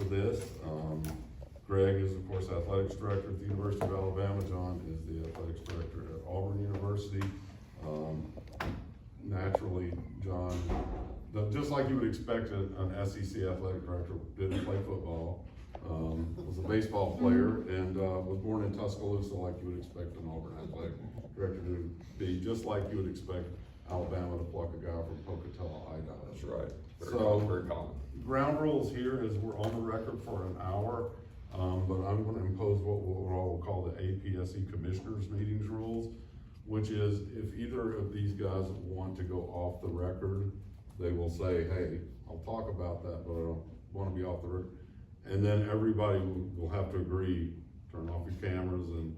for this. Greg is, of course, athletics director at the University of Alabama. John is the athletics director at Auburn University. Naturally, John, just like you would expect an SEC athletic director, didn't play football, was a baseball player, and was born in Tuscaloosa, like you would expect an Auburn athletic director to be, just like you would expect Alabama to pluck a guy from Pocatello, Idaho. That's right. Very common. Ground rules here is we're on the record for an hour, but I'm gonna impose what we'll call the APSE Commissioners Meetings rules, which is if either of these guys want to go off the record, they will say, hey, I'll talk about that, but I don't wanna be off the record. And then everybody will have to agree, turn off your cameras, and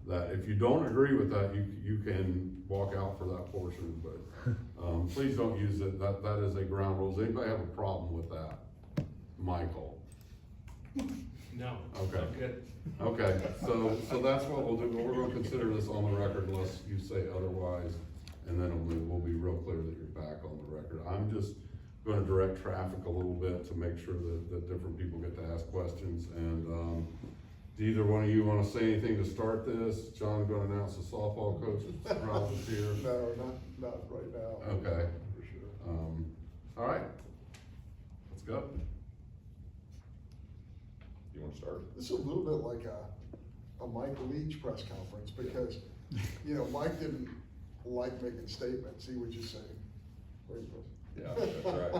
that if you don't agree with that, you can walk out for that portion, but please don't use it. That is a ground rule. Does anybody have a problem with that? Michael? No. Okay. I'm good. Okay, so that's what we'll do. We're gonna consider this on the record unless you say otherwise, and then we'll be real clear that you're back on the record. I'm just gonna direct traffic a little bit to make sure that different people get to ask questions, and do either one of you wanna say anything to start this? John gonna announce the softball coach, Ralph is here. No, not right now. Okay. For sure. All right, let's go. You wanna start? This is a little bit like a Mike Leach press conference, because, you know, Mike didn't like making statements, he would just say, wait, Yeah, that's right.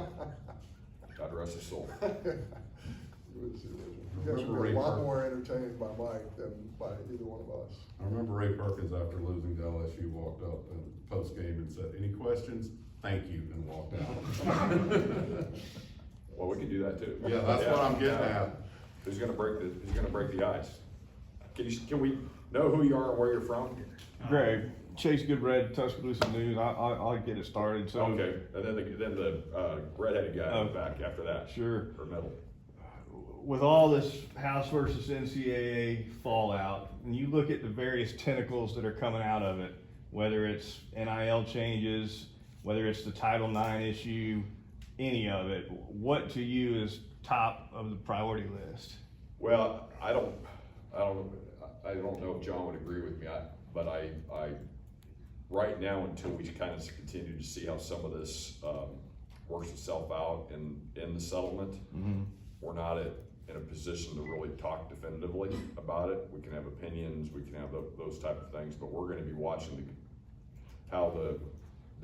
God rest his soul. You guys were a lot more entertained by Mike than by either one of us. I remember Ray Perkins, after losing to LSU, walked up post-game and said, any questions? Thank you, and walked out. Well, we can do that too. Yeah, that's what I'm getting at. Who's gonna break the ice? Can we know who you are and where you're from? Greg, Chase Goodbread, Tuscaloosa News. I'll get it started. So Okay, and then the redheaded guy in the back after that. Sure. Or middle. With all this House versus NCAA fallout, and you look at the various tentacles that are coming out of it, whether it's NIL changes, whether it's the Title IX issue, any of it, what to you is top of the priority list? Well, I don't know if John would agree with me, but I right now, until we kind of continue to see how some of this works itself out in the settlement, we're not in a position to really talk definitively about it. We can have opinions, we can have those type of things, but we're gonna be watching how the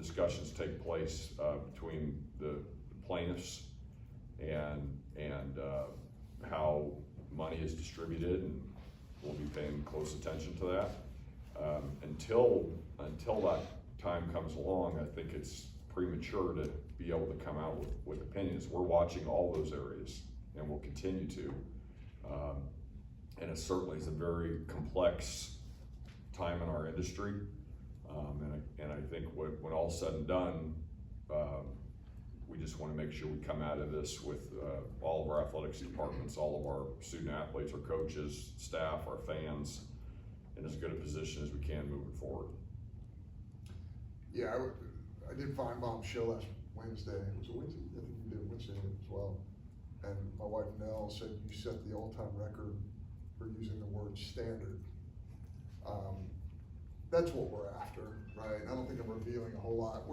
discussions take place between the plaintiffs and how money is distributed, and we'll be paying close attention to that. Until that time comes along, I think it's premature to be able to come out with opinions. We're watching all those areas, and we'll continue to. And it certainly is a very complex time in our industry. And I think when all's said and done, we just want to make sure we come out of this with all of our athletics departments, all of our student athletes, our coaches, staff, our fans, in as good a position as we can moving forward. Yeah, I did Feinbaum's show last Wednesday. Was it Wednesday? I think you did Wednesday as well. And my wife Nell said you set the all-time record for using the word standard. That's what we're after, right? I don't think I'm revealing a whole lot.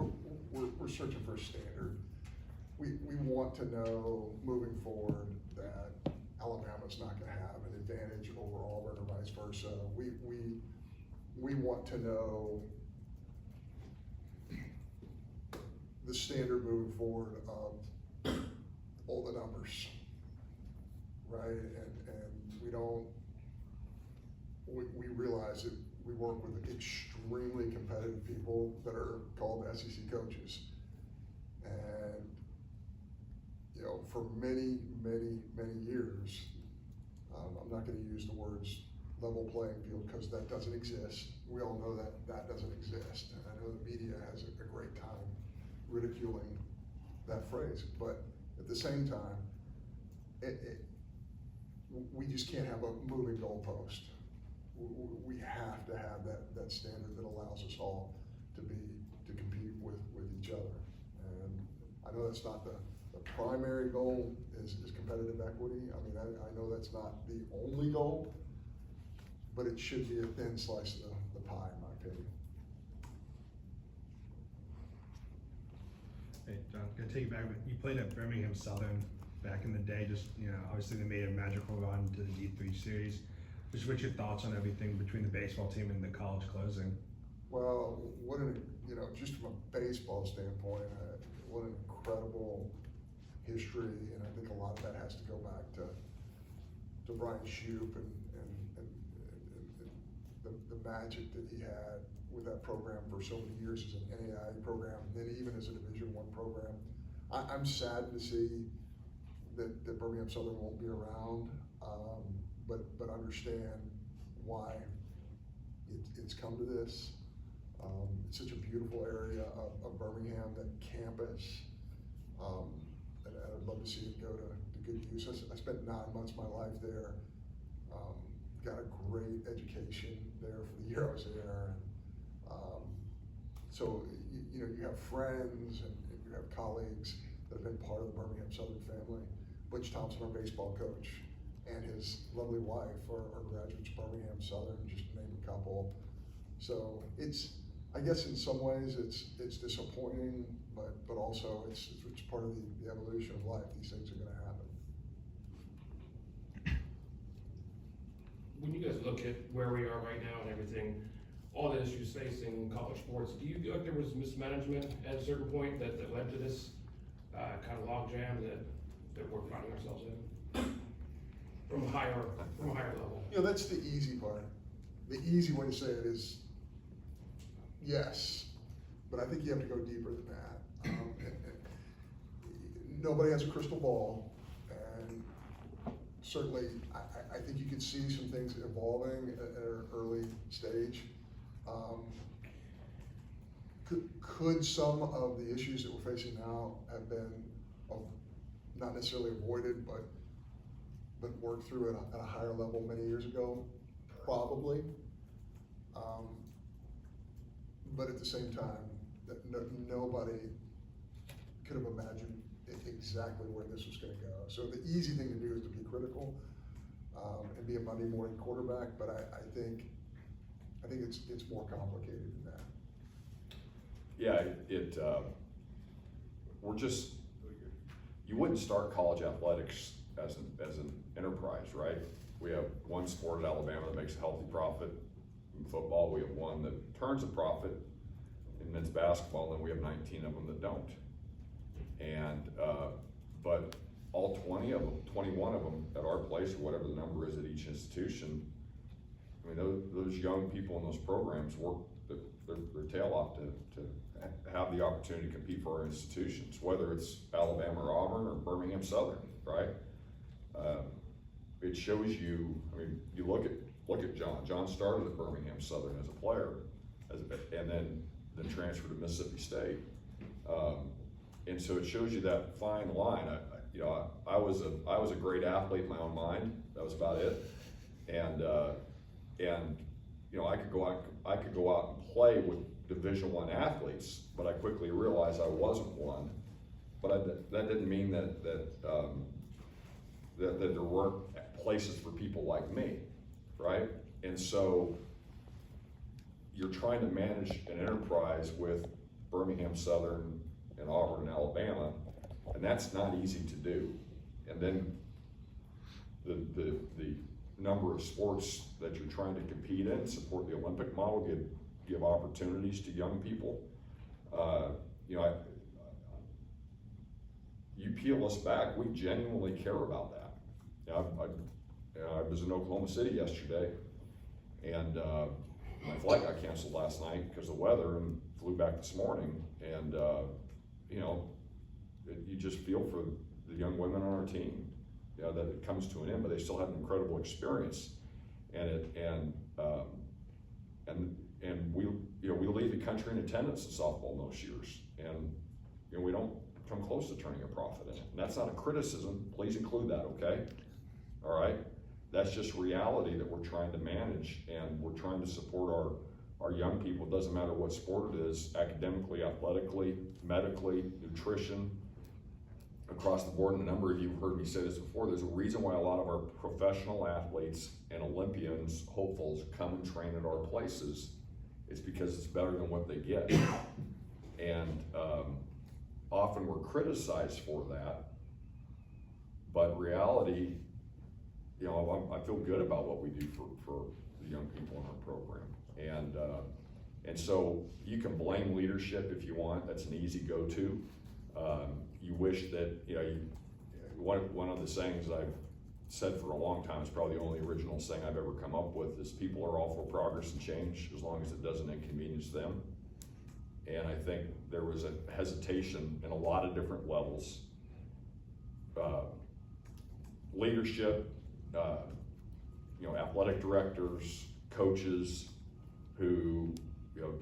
We're searching for a standard. We want to know moving forward that Alabama's not going to have an advantage over Auburn or vice versa. We want to know the standard moving forward of all the numbers, right? And we realize that we work with extremely competitive people that are called SEC coaches. And, you know, for many years, I'm not gonna use the words level playing field because that doesn't exist. We all know that doesn't exist. And I know the media has a great time ridiculing that phrase, but at the same time, we just can't have a moving goalpost. We have to have that standard that allows us all to compete with each other. And I know that's not the the primary goal is competitive equity. I mean, I know that's not the only goal, but it should be a thin slice of the pie, in my opinion. Hey, John, gonna take you back, but you played at Birmingham Southern back in the day, just, you know, obviously they made a magical run to the D3 series. Just what's your thoughts on everything between the baseball team and the college closing? Well, what an, you know, just from a baseball standpoint, what an incredible history, and I think a lot of that has to go back to Brian Shoup and the magic that he had with that program for so many years as an NAIA program, and then even as a Division I program. I'm saddened to see that Birmingham Southern won't be around, but understand why it's come to this. It's such a beautiful area of Birmingham, that campus, and I'd love to see it go to good use. I spent 9 months of my life there, got a great education there for the year I was there. So, you know, you have friends and you have colleagues that have been part of the Birmingham Southern family. Butch Thompson, our baseball coach, and his lovely wife are graduates of Birmingham Southern, just to name a couple. So I guess in some ways it's disappointing, but also it's part of the evolution of life. These things are gonna happen. When you guys look at where we are right now and everything, all the issues facing college sports, do you feel like there was mismanagement at a certain point that led to this kind of logjam that we're finding ourselves in from a higher level? You know, that's the easy part. The easy way to say it is yes, but I think you have to go deeper than that. Nobody has a crystal ball, and certainly I think you could see some things evolving at an early stage. Could some of the issues that we're facing now have been not necessarily avoided, but worked through at a higher level many years ago? Probably. But at the same time, that nobody could have imagined exactly where this was going to go. So the easy thing to do is to be critical and be a Monday morning quarterback. But I think it's more complicated than that. Yeah, you wouldn't start college athletics as an enterprise, right? We have one sport at Alabama that makes a healthy profit. In football, we have one that turns a profit. In men's basketball, then we have 19 of them that don't. And, but all 20 of them, 21 of them at our place, or whatever the number is at each institution, I mean, those young people in those programs work their tail off to have the opportunity to compete for our institutions, whether it's Alabama or Auburn or Birmingham Southern, right? It shows you, I mean, you look at John. John started at Birmingham Southern as a player, and then transferred to Mississippi State. And so it shows you that fine line. I was a great athlete in my own mind. That was about it. And you know, I could go out and play with Division I athletes, but I quickly realized I wasn't one. But that didn't mean that there weren't places for people like me, right? And so you're trying to manage an enterprise with Birmingham Southern and Auburn and Alabama, and that's not easy to do. And then the number of sports that you're trying to compete in, support the Olympic model, give opportunities to young people. You know, you peel us back, we genuinely care about that. I was in Oklahoma City yesterday, and my flight got canceled last night because of the weather, and flew back this morning. And you know, you just feel for the young women on our team, you know, that it comes to an end, but they still have an incredible experience. And we lead the country in attendance in softball most years, and you know, we don't come close to turning a profit in it. And that's not a criticism. Please include that, okay? All right. That's just reality that we're trying to manage, and we're trying to support our young people. It doesn't matter what sport it is, academically, athletically, medically, nutrition. across the board, and a number of you have heard me say this before, there's a reason why a lot of our professional athletes and Olympians, hopefuls, come and train at our places. It's because it's better than what they get. And often we're criticized for that, but reality, you know, I feel good about what we do for the young people in our program. And so you can blame leadership if you want. That's an easy go-to. You wish that, you know, one of the sayings I've said for a long time, is probably the only original saying I've ever come up with, is people are all for progress and change as long as it doesn't inconvenience them. And I think there was a hesitation in a lot of different levels. Leadership, you know, athletic directors, coaches, who, you know,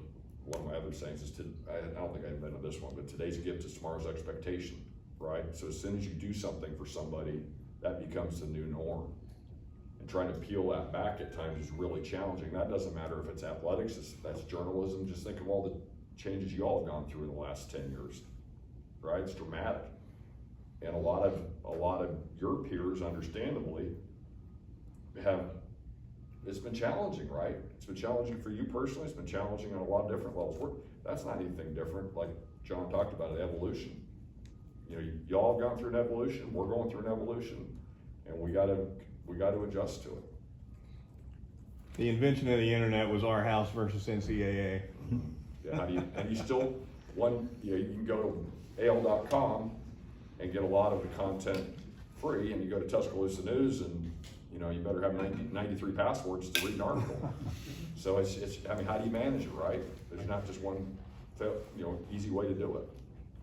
one of my other sayings is, I don't think I invented this one, but today's gift is tomorrow's expectation, right? So as soon as you do something for somebody, that becomes the new norm. And trying to peel that back at times is really challenging. That doesn't matter if it's athletics, that's journalism. Just think of all the changes you all have gone through in the last 10 years, right? It's dramatic. And a lot of your peers, understandably, it's been challenging, right? It's been challenging for you personally. It's been challenging on a lot of different levels. That's not anything different. Like John talked about, evolution. You know, y'all have gone through an evolution. We're going through an evolution, and we got to adjust to it. The invention of the internet was our house versus NCAA. Yeah, and you still, you know, you can go to AL.com and get a lot of the content free, and you go to Tuscaloosa News, and you know, you better have 93 passwords to read an article. So it's, I mean, how do you manage it, right? There's not just one, you know, easy way to do it.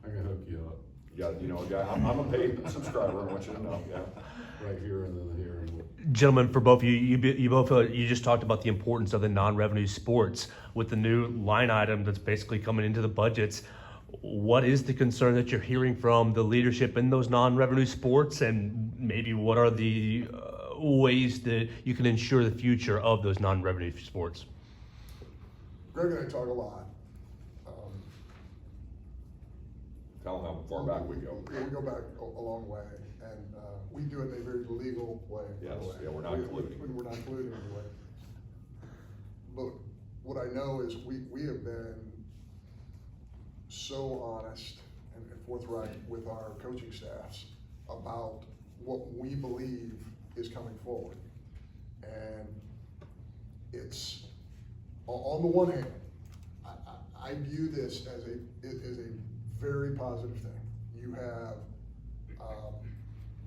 I can hook you up. You got, you know, a guy, I'm a paid subscriber, I want you to know, yeah. Right here and then here. Gentlemen, for both of you, you both you just talked about the importance of the non-revenue sports with the new line item that's basically coming into the budgets. What is the concern that you're hearing from the leadership in those non-revenue sports, and maybe what are the ways that you can ensure the future of those non-revenue sports? Greg and I talk a lot. Tell them how far back we go. Yeah, we go back a long way, and we do it in a very legal way. by Yes, the way. yeah, we're not colluding. We're not colluding anyway. But what I know is we have been so honest and forthright with our coaching staffs about what we believe is coming forward. And it's, on the one hand, I view this as a very positive thing. You have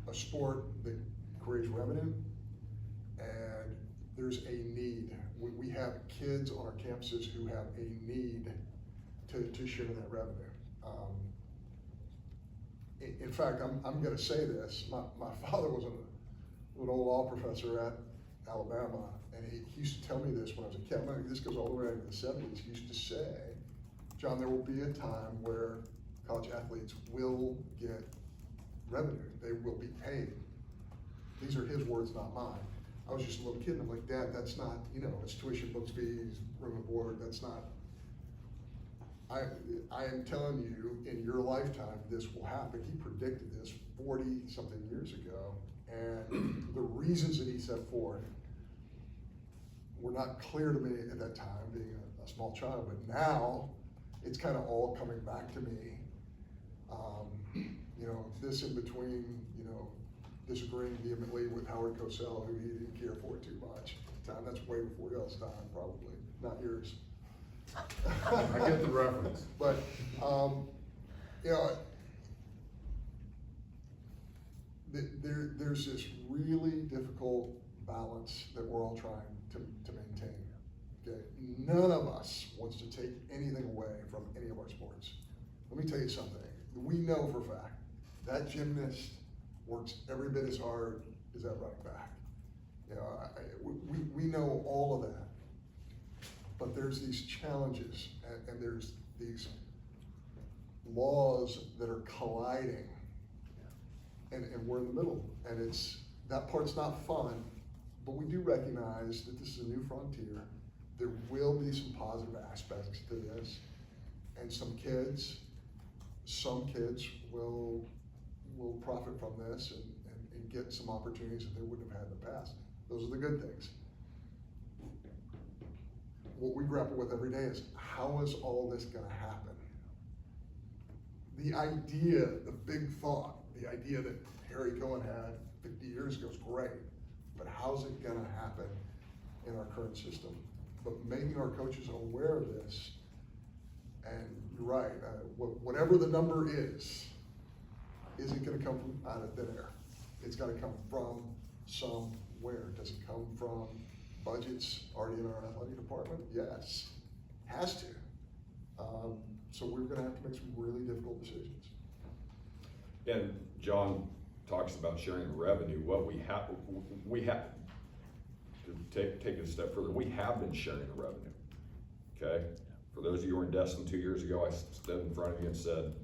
a sport that creates revenue, and there's a need. We have kids on our campuses who have a need to share that revenue. In fact, I'm gonna say this, my father was an old law professor at Alabama, and he used to tell me this when I was a kid. This goes all the way into the 70s. He used to say, John, there will be a time where college athletes will get revenue. They will be paid. These are his words, not mine. I was just a little kid, and I'm like, Dad, that's not, you know, it's tuition, books, fees, room and board, that's not. I am telling you, in your lifetime, this will happen. He predicted this 40-something years ago, and the reasons that he set forth were not clear to me at that time, being a small child, but now it's kind of all coming back to me. You know, this in between, you know, disagreeing vehemently with Howard Cosell, who he didn't care for too much. That's way before y'all's time, probably, not yours. I get the reference. But, you know, there's this really difficult balance that we're all trying to maintain. Okay, none of us wants to take anything away from any of our sports. Let me tell you something. We know for a fact that gymnast works every bit as hard as that running back. You know, we know all of that. But there's these challenges, and there's these laws that are colliding, and we're in the middle. And that part's not fun, but we do recognize that this is a new frontier. There will be some positive aspects to this, and some kids will will profit from this and get some opportunities that they wouldn't have had in the past. Those are the good things. What we grapple with every day is, how is all this gonna happen? The idea, the big thought, the idea that Harry Cohen had 50 years ago is great, but how's it gonna happen in our current system? But making our coaches aware of this, and you're right, whatever the number isn't gonna come from out of thin air. It's gotta come from somewhere. Does it come from budgets already in our athletic department? Yes, has to. So we're gonna have to make some really difficult decisions. And John talks about sharing the revenue. What we have to take it a step further. We have been sharing the revenue, okay? For those of you who were in Destin 2 years ago, I stood in front of you and said,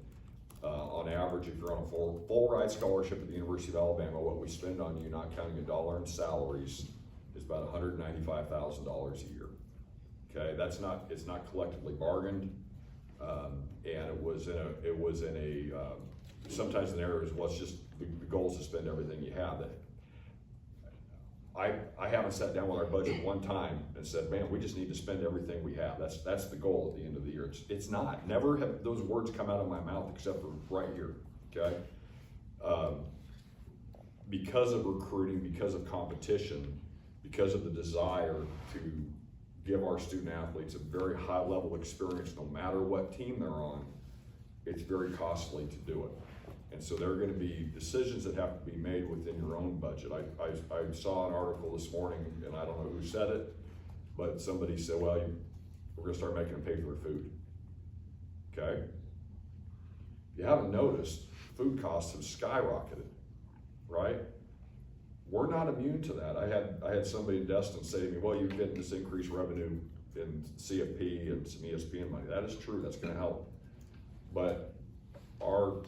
on average, if you're on a full ride scholarship at the University of Alabama, what we spend on you, not counting $1 in salaries, is about $195,000 a year. Okay, it's not collectively bargained, and it was in a sometimes in areas what's just the goal is to spend everything you have. That I haven't sat down with our budget one time and said, man, we just need to spend everything we have. That's the goal at the end of the year. It's not. Never have those words come out of my mouth except for right here. Okay, because of recruiting, because of competition, because of the desire to give our student athletes a very high level experience no matter what team they're on, it's very costly to do it. And so there are gonna be decisions that have to be made within your own budget. I saw an article this morning, and I don't know who said it, but somebody said, well, we're gonna start making them pay for their food. Okay? If you haven't noticed, food costs have skyrocketed, right? We're not immune to that. I had somebody in Destin say to me, well, you're getting this increased revenue in CFP and some ESPN money. That is true, that's gonna help. But our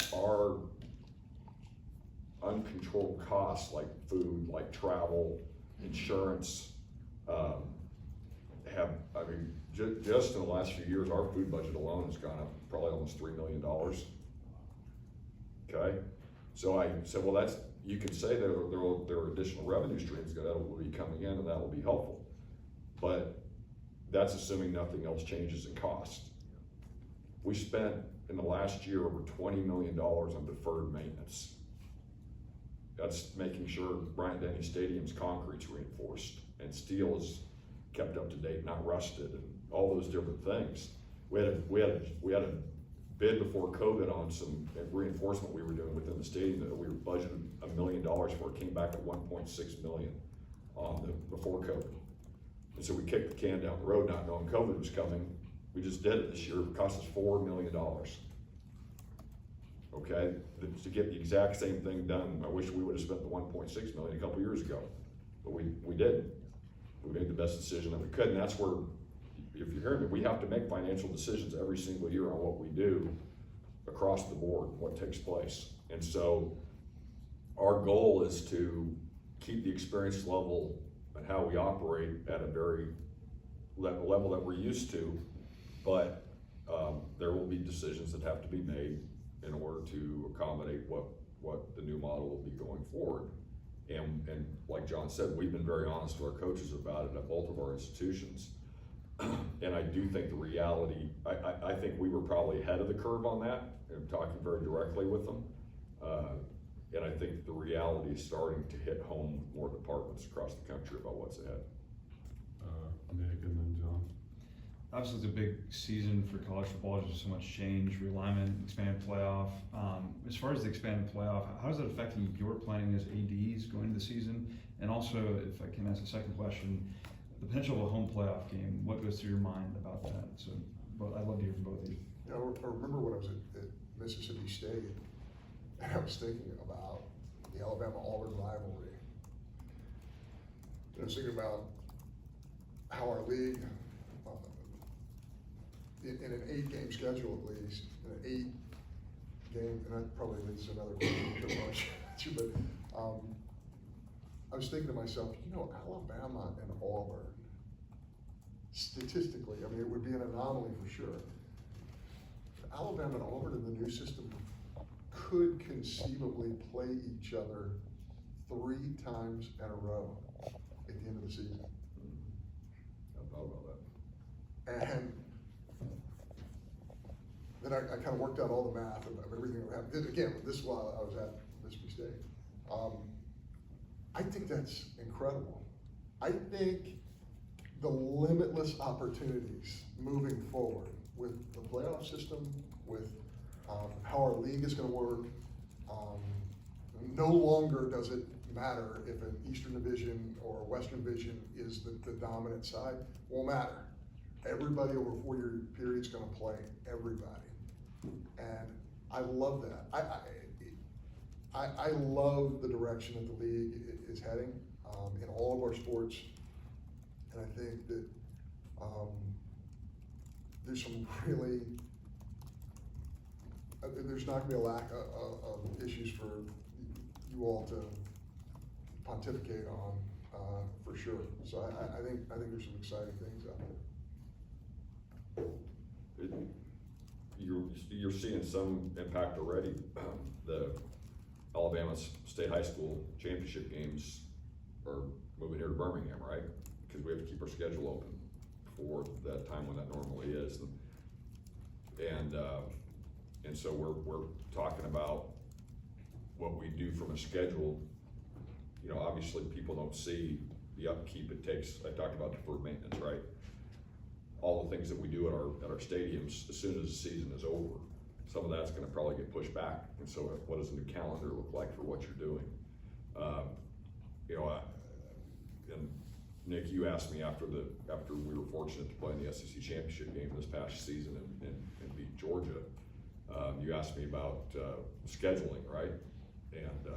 uncontrolled costs like food, like travel, insurance, just in the last few years, our food budget alone has gone up probably almost $3 million. Okay, so I said, well, you could say there are additional revenue streams that will be coming in, and that will be helpful. But that's assuming nothing else changes in cost. We spent in the last year over $20 million on deferred maintenance. That's making sure Bryant-Denny Stadium's concrete's reinforced and steel is kept up to date, not rusted, and all those different things. We had a bid before COVID on some reinforcement we were doing within the stadium that we were budgeted $1 million for. It came back at 1.6 million before COVID. And so we kicked the can down the road not knowing COVID was coming. We just did it this year. It cost us $4 million. Okay, to get the exact same thing done. I wish we would have spent the 1.6 million a couple years ago, but we didn't. We made the best decision that we could, and that's where, if you're hearing me, we have to make financial decisions every single year on what we do across the board, what takes place. And so our goal is to keep the experience level and how we operate at a very level that we're used to, but there will be decisions that have to be made in order to accommodate what the new model will be going forward. And like John said, we've been very honest with our coaches about it at both of our institutions. And I do think the reality, I think we were probably ahead of the curve on that, and talking very directly with them. And I think the reality is starting to hit home with more departments across the country about what's ahead. Nick and then John. Obviously, it's a big season for college football. There's just so much change, realignment, expanded playoff. As far as the expanded playoff, how is that affecting your planning as ADs going into the season? And also, if I can ask a second question, the potential of a home playoff game, what goes through your mind about that? So, I'd love to hear from both of you. I remember when I was at Mississippi State, and I was thinking about the Alabama-Auburn rivalry. And I was thinking about how our league, in an 8-game schedule at least, in an 8-game, and that probably leads to another question, but I was thinking to myself, Alabama and Auburn, statistically, I mean, it would be an anomaly for sure. Alabama and Auburn in the new system could conceivably play each other 3 times in a row at the end of the season. I thought about that. And then I kind of worked out all the math of everything that happened. Again, this is while I was at Mississippi State. I think that's incredible. I think the limitless opportunities moving forward with the playoff system, with how our league is going to work, no longer does it matter if an Eastern Division or a Western Division is the dominant side. Won't matter. Everybody over a 4-year period is going to play everybody. And I love that. I love the direction that the league is heading in all of our sports. And I think that there's some really, there's not gonna be a lack of issues for you all to pontificate on, for sure. So I think there's some exciting things out there. You're seeing some impact already. The Alabama State High School championship games are moving here to Birmingham, right? Because we have to keep our schedule open for that time when that normally is. And so we're talking about what we do from a schedule. You know, obviously people don't see the upkeep it takes. I talked about deferred maintenance, right? All the things that we do at our stadiums as soon as the season is over. Some of that's gonna probably get pushed back. And so what does the new calendar look like for what you're doing? You know, and Nick, you asked me after we were fortunate to play in the SEC championship game this past season and beat Georgia. You asked me about scheduling, right? And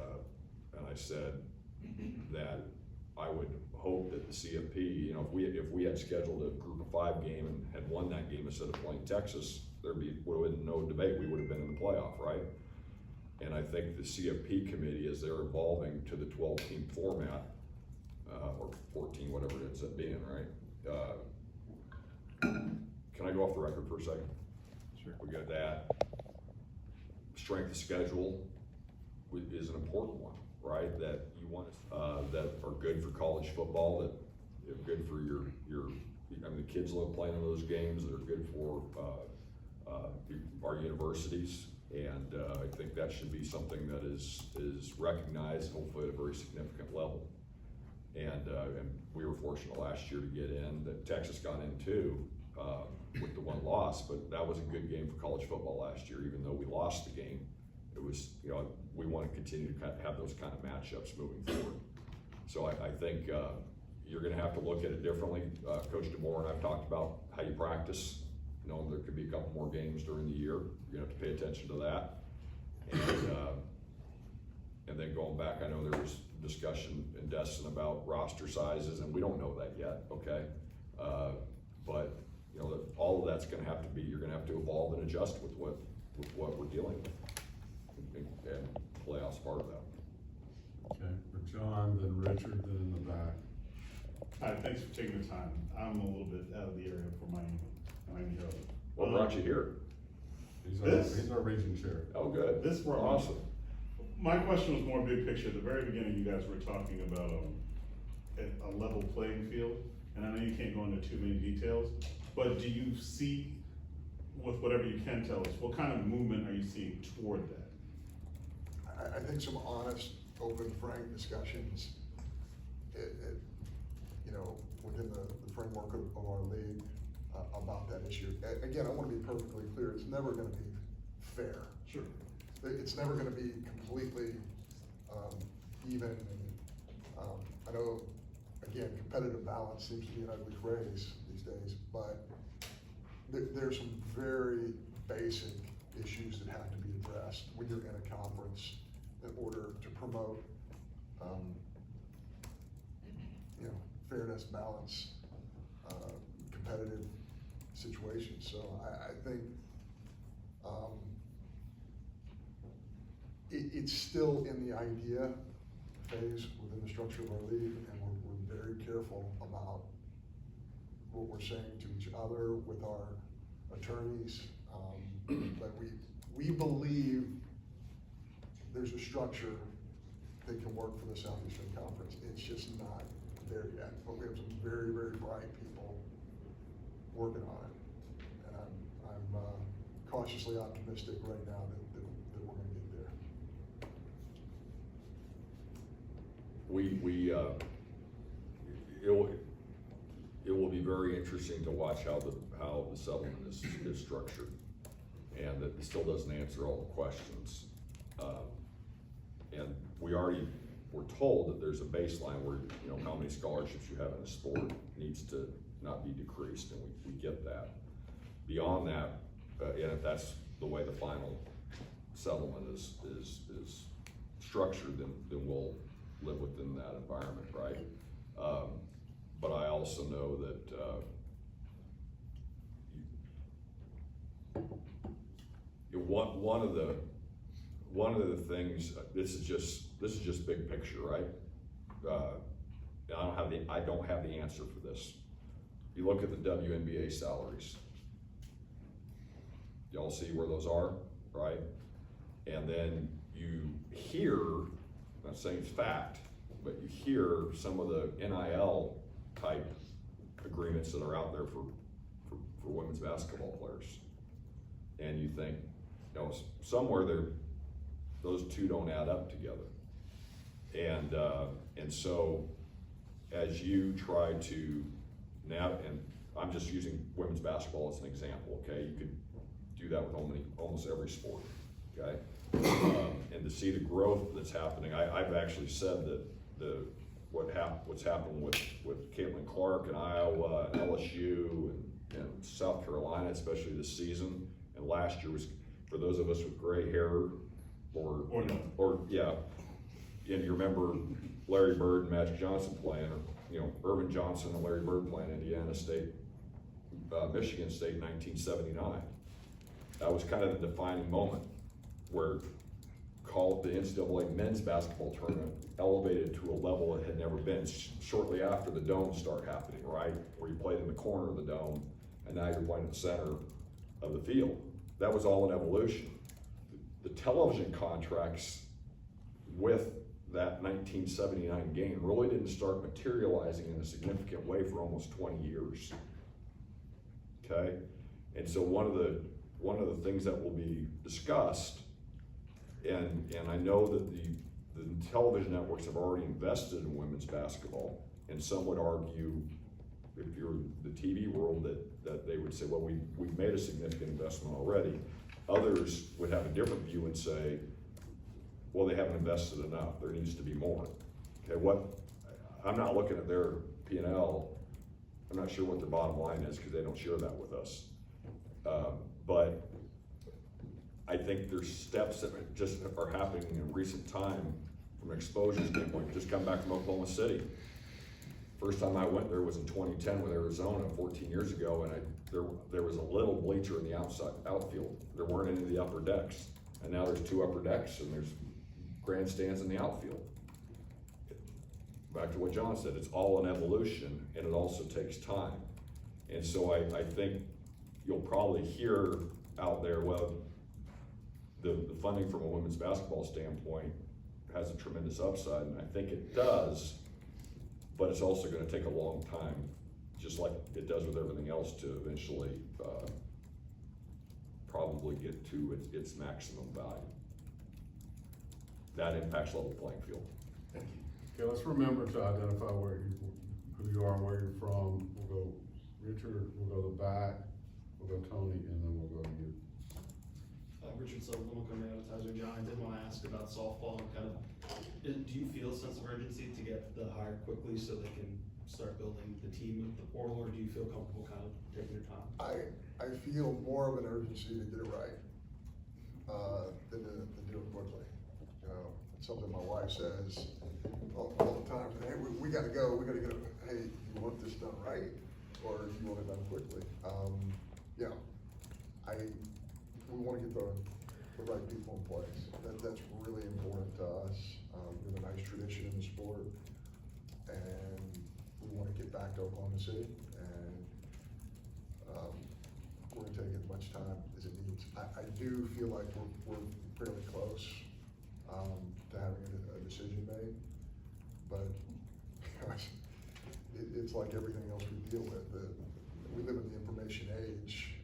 I said that I would hope that the CFP, you know, if we had scheduled a group of 5 game and had won that game instead of playing Texas, would have been no debate. We would have been in the playoff, right? And I think the CFP committee, as they're evolving to the 12-team format, or 14, whatever it ends up being, right? Can I go off the record for a second? Sure. We got that. Strength of schedule is an important one, right? That you want, that are good for college football, that are good for your, I mean, the kids love playing in those games, that are good for, our universities. And I think that should be something that is recognized, hopefully at a very significant level. And we were fortunate last year to get in, that Texas got in too, with the 1 loss, but that was a good game for college football last year, even though we lost the game. It was, you know, we want to continue to have those kind of matchups moving forward. So I think you're going to have to look at it differently. Coach DeMore and I've talked about how you practice. You know, there could be a couple more games during the year. You're going to have to pay attention to that. And then going back, I know there was discussion in Destin about roster sizes, and we don't know that yet, okay? But you know, all of that's going to have to be, you're going to have to evolve and adjust with what we're dealing with, and playoffs part of that. Okay, for John, then Richard, then in the back. Hi, thanks for taking the time. I'm a little bit out of the area for Miami Herald. What brought you here? He's our region chair. Oh, good. This where awesome. My question was more big picture. At the very beginning, you guys were talking about a level playing field, and I know you can't go into too many details, but do you see, with whatever you can tell us, what kind of movement are you seeing toward that? I think some honest, open, frank discussions, you know, within the framework of our league about that issue. Again, I want to be perfectly clear. It's never going to be fair. Sure. It's never going to be completely even. I know, again, competitive balance seems to be an ugly phrase these days, but there's some very basic issues that have to be addressed when you're in a conference in order to promote, you know, fairness, balance, competitive situations. So I think it's still in the idea phase within the structure of our league, and we're very careful about what we're saying to each other with our attorneys. But we believe there's a structure that can work for the Southeastern Conference. It's just not there yet, but we have some very, very bright people working on it. And I'm cautiously optimistic right now that we're gonna get there. It will be very interesting to watch how the settlement is structured. And that it still doesn't answer all the questions. And we already were told that there's a baseline where, you know, how many scholarships you have in a sport needs to not be decreased, and we get that. Beyond that, and if that's the way the final settlement is structured, then we'll live within that environment, right? But I also know that, one of the things, this is just big picture, right? I don't have the answer for this. You look at the WNBA salaries. Y'all see where those are, right? And then you hear, I'm not saying it's fact, but you hear some of the NIL type agreements that are out there for women's basketball players. And you think, you know, somewhere those two don't add up together. And so as you try to and I'm just using women's basketball as an example, okay? You could do that with almost every sport, okay? And to see the growth that's happening, I've actually said that what's happened with Caitlin Clark in Iowa and LSU and South Carolina, especially this season, and last year was, for those of us with gray hair, or yeah, and you remember Larry Bird and Magic Johnson playing, or, you know, Irvin Johnson and Larry Bird playing Indiana State, Michigan State in 1979. That was kind of the defining moment where the NCAA men's basketball tournament elevated to a level it had never been. Shortly after the domes start happening, right? Where you played in the corner of the dome, and now you're playing in the center of the field. That was all an evolution. The television contracts with that 1979 game really didn't start materializing in a significant way for almost 20 years. Okay? And so one of the things that will be discussed, and I know that the television networks have already invested in women's basketball, and some would argue, if you're the TV world, that they would say, well, we've made a significant investment already. Others would have a different view and say, well, they haven't invested enough, there needs to be more. Okay, I'm not looking at their P&L, I'm not sure what their bottom line is because they don't share that with us. But I think there's steps that just are happening in recent time from an exposure standpoint. Just come back from Oklahoma City. First time I went there was in 2010 with Arizona, 14 years ago, and there was a little bleacher in the outfield. There weren't any of the upper decks, and now there's 2 upper decks and there's grandstands in the outfield. Back to what John said, it's all an evolution, and it also takes time. And so I think you'll probably hear out there, well, the funding from a women's basketball standpoint has a tremendous upside, and I think it does, but it's also gonna take a long time, just like it does with everything else, to eventually probably get to its maximum value. That impacts level playing field. Okay, let's remember to identify who you are and where you're from. We'll go Richard, we'll go the back, we'll go Tony, and then we'll go to you. Richard Silverman, Montgomery Advertiser. John, I did want to ask about softball and kind of, do you feel a sense of urgency to get the hire quickly so they can start building the team with the portal, or do you feel comfortable kind of taking your time? I feel more of an urgency to get it right than to do it quickly. You know, it's something my wife says all the time. Hey, we gotta go. We gotta get it. Hey, you want this done right, or do you want it done quickly? Yeah, we want to get the right people in place. That's really important to us. We have a nice tradition in the sport, and we want to get back to Oklahoma City, and we're going to take as much time as it needs. I do feel like we're fairly close. to having a decision made. But it's like everything else we deal with. We live in the information age,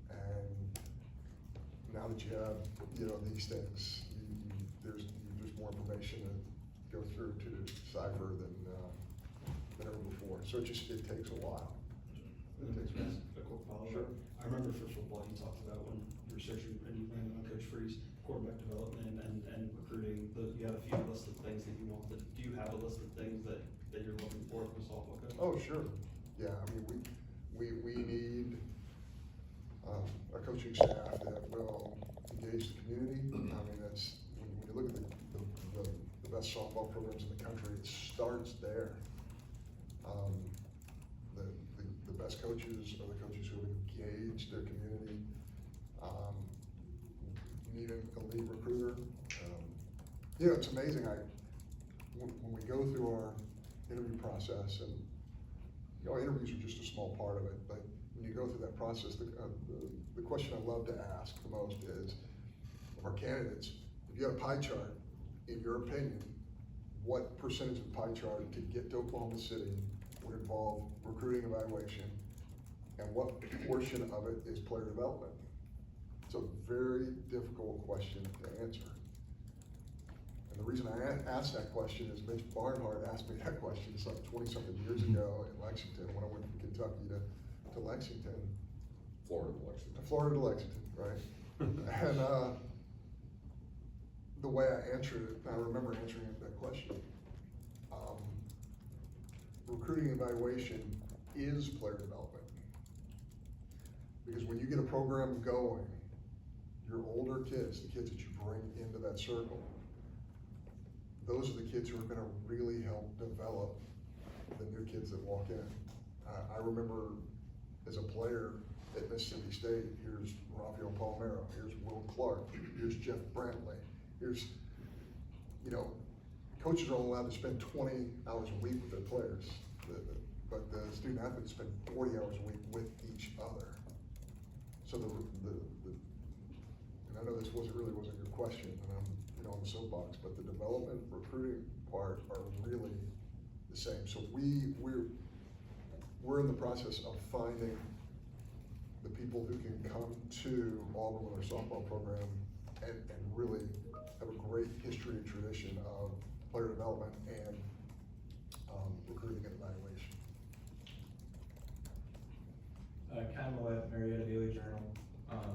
and now that you have, these things, there's more information to go through to decipher than ever before. So it takes a while. It takes a while. A quick follow-up. Sure. I remember for football, you talked about when you were searching and you landed on Coach Freeze, quarterback development and recruiting, you had a few list of things that you wanted. Do you have a list of things that you're looking for from a softball coach? Oh, sure. Yeah, I mean, we need a coaching staff that will engage the community. I mean, that's, when you look at the best softball programs in the country, it starts there. The best coaches are the coaches who engage their community. You need an elite recruiter. It's amazing. When we go through our interview process, and interviews are just a small part of it, but when you go through that process, the question I love to ask the most is, of our candidates, if you had a pie chart, in your opinion, what percentage of the pie chart to get to Oklahoma City would involve recruiting evaluation, and what portion of it is player development? It's a very difficult question to answer. And the reason I asked that question is Mitch Barnhart asked me that question some 20-something years ago in Lexington, when I went from Kentucky to Lexington. Florida to Lexington. Florida to Lexington, right? And the way I answered it, I remember answering that question. Recruiting evaluation is player development. Because when you get a program going, your older kids, the kids that you bring into that circle, those are the kids who are gonna really help develop the new kids that walk in. I remember as a player at Mississippi State, here's Rafael Palmero, here's Will Clark, here's Jeff Brantley, here's, coaches are only allowed to spend 20 hours a week with their players, but the student athletes spend 40 hours a week with each other. So and I know this wasn't your question, and I'm on the soapbox, but the development, recruiting part are really the same. So we're in the process of finding the people who can come to Auburn with our softball program and really have a great history and tradition of player development and recruiting and evaluation. Ken Millett, Marietta Daily Journal.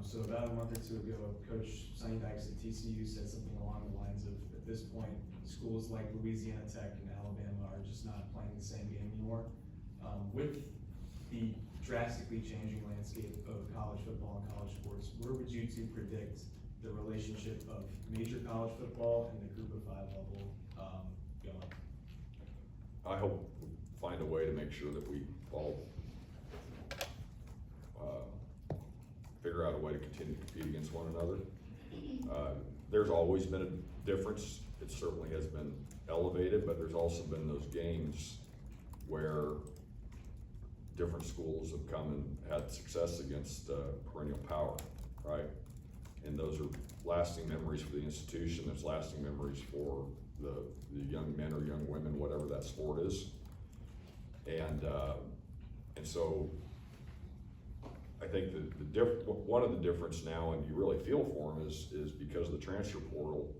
So about a month or two ago, Coach Sonny Dykes at TCU said something along the lines of, at this point, schools like Louisiana Tech and Alabama are just not playing the same game anymore. With the drastically changing landscape of college football and college sports, where would you two predict the relationship of major college football and the Group of Five level going? I hope we find a way to make sure that we all figure out a way to continue to compete against one another. There's always been a difference. It certainly has been elevated, but there's also been those games where different schools have come and had success against perennial power, right? And those are lasting memories for the institution. There's lasting memories for the young men or young women, whatever that sport is. And so I think one of the difference now, and you really feel for them, is because of the transfer portal,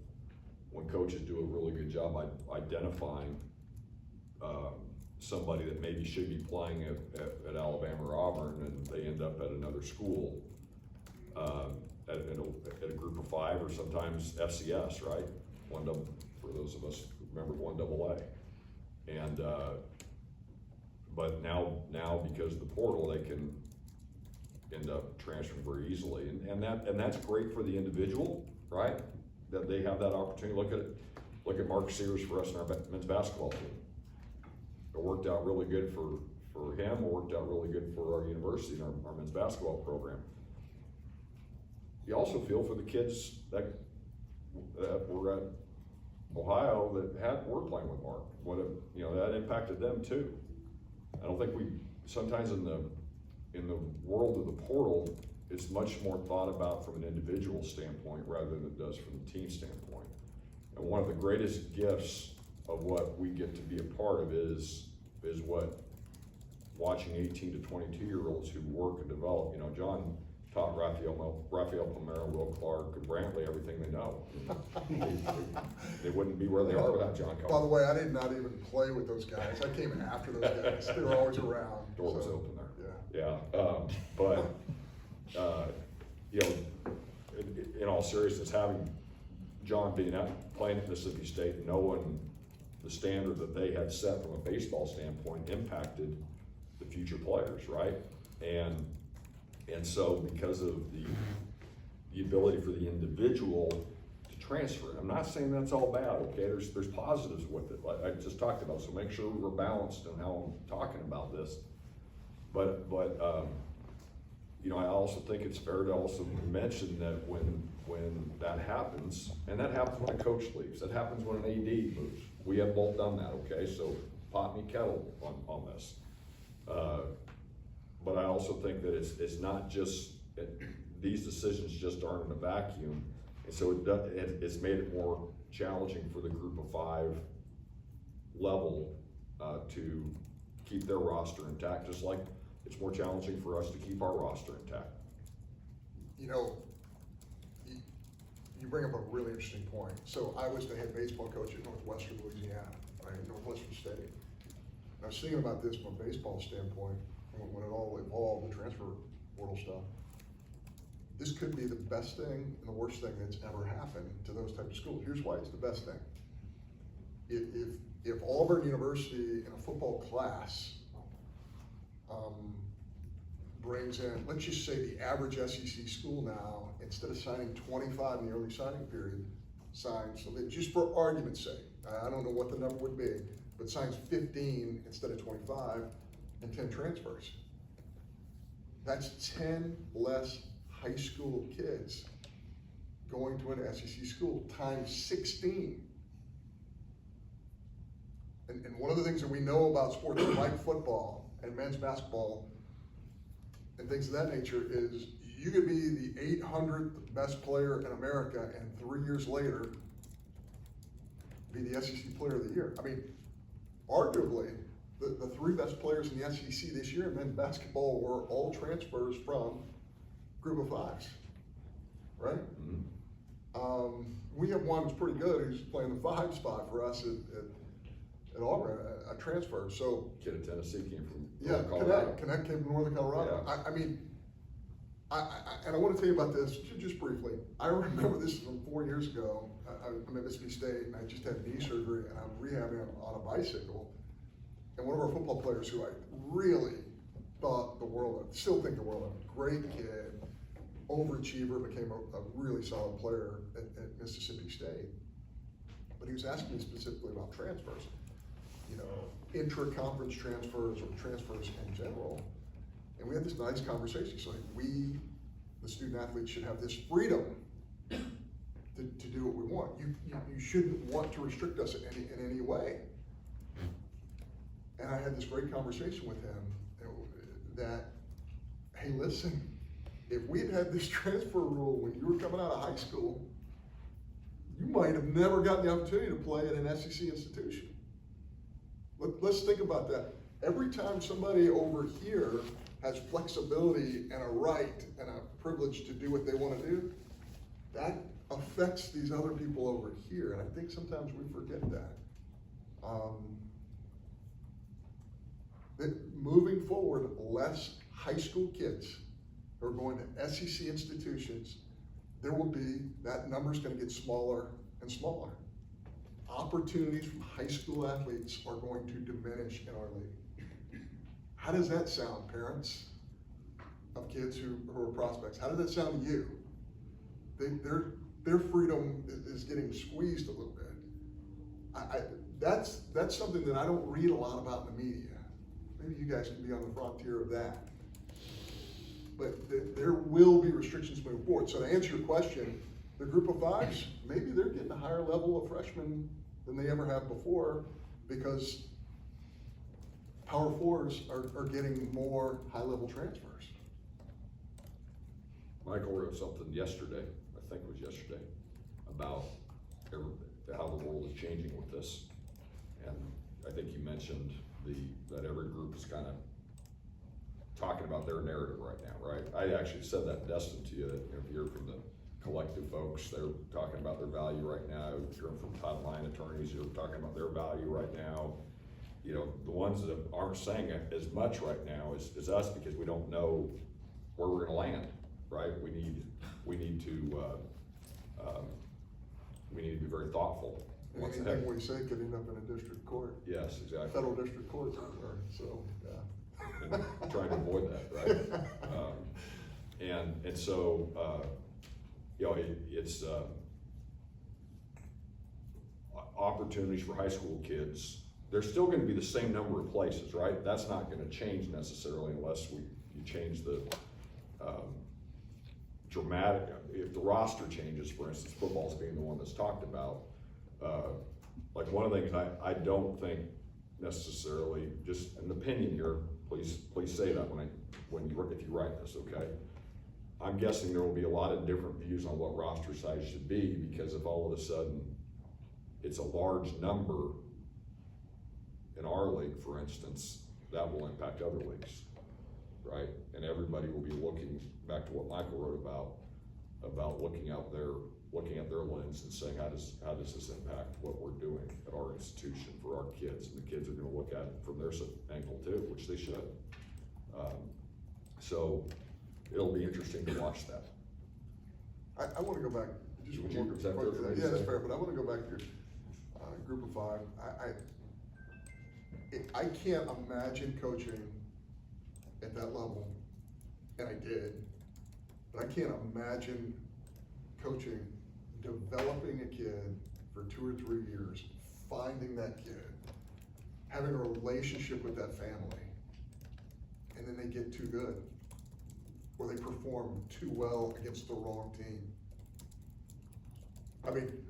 when coaches do a really good job identifying somebody that maybe should be playing at Alabama or Auburn, and they end up at another school, at a Group of Five, or sometimes FCS, right? For those of us who remember 1AA. And but now because of the portal, they can end up transferring very easily, and that's great for the individual, right? That they have that opportunity. Look at Mark Sears for us in our men's basketball team. It worked out really good for him. It worked out really good for our university and our men's basketball program. You also feel for the kids that were at Ohio that were playing with Mark. That impacted them too. I don't think sometimes in the world of the portal, it's much more thought about from an individual standpoint rather than it does from the team standpoint. And one of the greatest gifts of what we get to be a part of is what watching 18 to 22-year-olds who work and develop. You know, John taught Rafael Palmero, Will Clark, and Brantley everything they know. They wouldn't be where they are without John By the Cohen. way, I did not even play with those guys. I came after those guys. They were always around. Door was so, open there. Yeah. But, you know, in all seriousness, having John being out playing at Mississippi State, knowing the standard that they had set from a baseball standpoint impacted the future players, right? And so because of the ability for the individual to transfer, I'm not saying that's all bad, okay? There's positives with it, like I just talked about, so make sure we're balanced in how I'm talking about this. But you know, I also think it's fair to also mention that when that happens, and that happens when a coach leaves, that happens when an AD moves. We have both done that, okay? So pot me kettle on this. But I also think that it's not just, these decisions just aren't in a vacuum. And so it's made it more challenging for the group of 5 level to keep their roster intact, just like it's more challenging for us to keep our roster intact. You know, you bring up a really interesting point. So I was the head baseball coach at Northwestern Louisiana, right, Northwestern State. And I was thinking about this from a baseball standpoint, when it all evolved, the transfer portal stuff. This could be the best thing and the worst thing that's ever happened to those types of schools. Here's why it's the best thing. If Auburn University in a football class brings in, let's just say the average SEC school now, instead of signing 25 in the early signing period, signs, so that just for argument's sake, I don't know what the number would be, but signs 15 instead of 25 and 10 transfers. That's 10 less high school kids going to an SEC school times 16. And one of the things that we know about sports like football and men's basketball and things of that nature is you could be the 800th best player in America and 3 years later be the SEC player of the year. I mean, arguably, the 3 best players in the SEC this year in men's basketball were all transfers from group of 5s, right? Mm-hmm. We have one who's pretty good who's playing the 5 spot for us at Auburn, a transfer. So Kid in Tennessee came from Colorado. Connect came from Northern Colorado. Yeah. I mean, and I want to tell you about this just briefly. I remember this from 4 years ago. I'm at Mississippi State and I just had knee surgery and I'm rehabbing on a bicycle. And one of our football players who I really thought the world of, still think the world of, great kid, overachiever, became a really solid player at Mississippi State. But he was asking me specifically about transfers, you know, intra-conference transfers or transfers in general. And we had this nice conversation. He's like, we, the student athletes, should have this freedom to do what we want. You shouldn't want to restrict us in any way. And I had this great conversation with him that, hey, listen, if we had this transfer rule when you were coming out of high school, you might have never gotten the opportunity to play at an SEC institution. Let's think about that. Every time somebody over here has flexibility and a right and a privilege to do what they want to do, that affects these other people over here. And I think sometimes we forget that. That moving forward, less high school kids are going to SEC institutions. There will be, that number's going to get smaller and smaller. Opportunities from high school athletes are going to diminish in our league. How does that sound, parents of kids who are prospects? How does that sound to you? Their freedom is getting squeezed a little bit. That's something that I don't read a lot about in the media. Maybe you guys can be on the frontier of that. But there will be restrictions moving forward. So to answer your question, the group of 5s, maybe they're getting a higher level of freshmen than they ever have before because Power 4s are getting more high-level transfers. Michael wrote something yesterday, I think it was yesterday, about how the world is changing with this. And I think you mentioned that every group is kind of talking about their narrative right now, right? I actually said that in Destin to you, that if you're from the collective folks, they're talking about their value right now. If you're from Title IX attorneys, you're talking about their value right now. You know, the ones that aren't saying it as much right now is us, because we don't know where we're gonna land, right? We need to be very thoughtful. What's ahead? Anything we say could end up in a district court, Yes, exactly. federal district court, so, yeah. And trying to avoid that, right? And so, you know, it's opportunities for high school kids. There's still gonna be the same number of places, right? That's not gonna change necessarily unless you change the dramatic, if the roster changes, for instance, football's being the one that's talked about. Like one of the things I don't think necessarily, just an opinion here, please say that if you write this, okay? I'm guessing there will be a lot of different views on what roster size should be, because if all of a sudden it's a large number in our league, for instance, that will impact other leagues, right? And everybody will be looking back to what Michael wrote about looking at their lens and saying, how does this impact what we're doing at our institution for our kids? And the kids are gonna look at it from their angle too, which they should. So it'll be interesting to watch that. I wanna go back, just Would one you- more. is that fair for me to Yeah, that's say? fair, but I wanna go back to group of five. I can't imagine coaching at that level, and I did, but I can't imagine coaching, developing a kid for 2 or 3 years, finding that kid, having a relationship with that family, and then they get too good, or they perform too well against the wrong team. I mean,